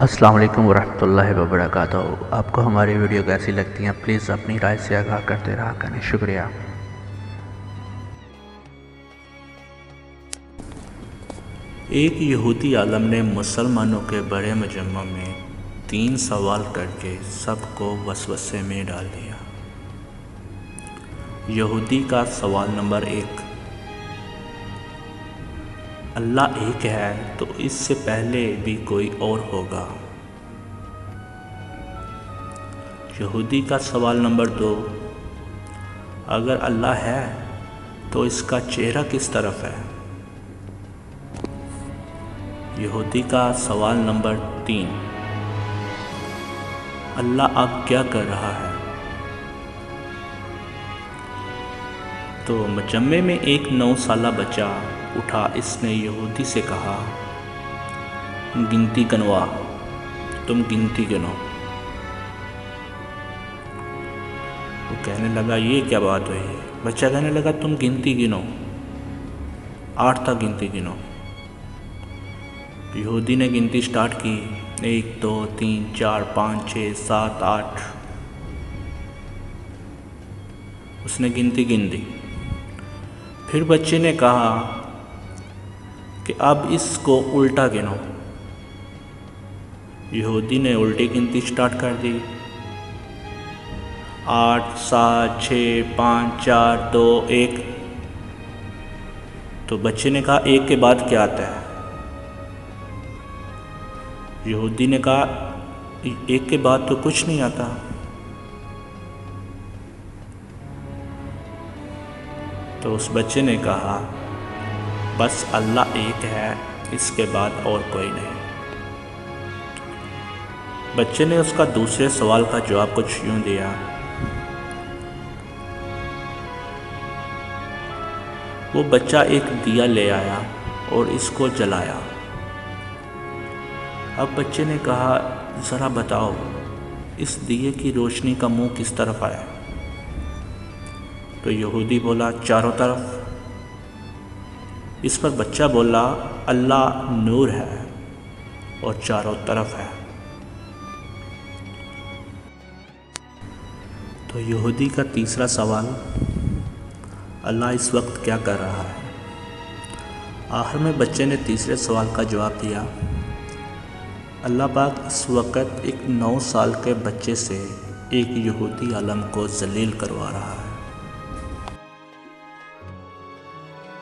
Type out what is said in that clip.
السلام علیکم ورحمۃ اللہ وبرکاتہ۔ آپ کو ہماری ویڈیو کیسی لگتی ہیں پلیز اپنی رائے سے آگاہ کرتے رہا کریں، شکریہ۔ ایک یہودی عالم نے مسلمانوں کے بڑے مجمع میں 3 سوال کر کے سب کو وسوسے میں ڈال دیا۔ یہودی کا سوال نمبر 1، اللہ ایک ہے تو اس سے پہلے بھی کوئی اور ہوگا؟ یہودی کا سوال نمبر 2، اگر اللہ ہے تو اس کا چہرہ کس طرف ہے؟ یہودی کا سوال نمبر 3، اللہ اب کیا کر رہا ہے؟ تو مجمع میں ایک 9 سالہ بچہ اٹھا، اس نے یہودی سے کہا، گنتی گنوا، تم گنتی گنو۔ وہ کہنے لگا یہ کیا بات ہوئی؟ بچہ کہنے لگا تم گنتی گنو، 8 تک گنتی گنو۔ یہودی نے گنتی سٹارٹ کی، 1 2 3 4 5 6 7 8۔ اس نے گنتی گن دی۔ پھر بچے نے کہا کہ اب اس کو الٹا گنو۔ یہودی نے الٹی گنتی سٹارٹ کر دی، 8 7 6 5 4 2 1۔ تو بچے نے کہا 1 کے بعد کیا آتا ہے؟ یہودی نے کہا 1 کے بعد تو کچھ نہیں آتا۔ تو اس بچے نے کہا بس اللہ ایک ہے، اس کے بعد اور کوئی نہیں۔ بچے نے اس کا دوسرے سوال کا جواب کچھ یوں دیا، وہ بچہ ایک دیا لے آیا اور اس کو جلایا۔ اب بچے نے کہا ذرا بتاؤ اس دیے کی روشنی کا منہ کس طرف آیا؟ تو یہودی بولا چاروں طرف۔ اس پر بچہ بولا اللہ نور ہے اور چاروں طرف ہے۔ تو یہودی کا تیسرا سوال، اللہ اس وقت کیا کر رہا ہے؟ آخر میں بچے نے تیسرے سوال کا جواب دیا، اللہ پاک اس وقت ایک 9 سال کے بچے سے ایک یہودی عالم کو ذلیل کروا رہا ہے۔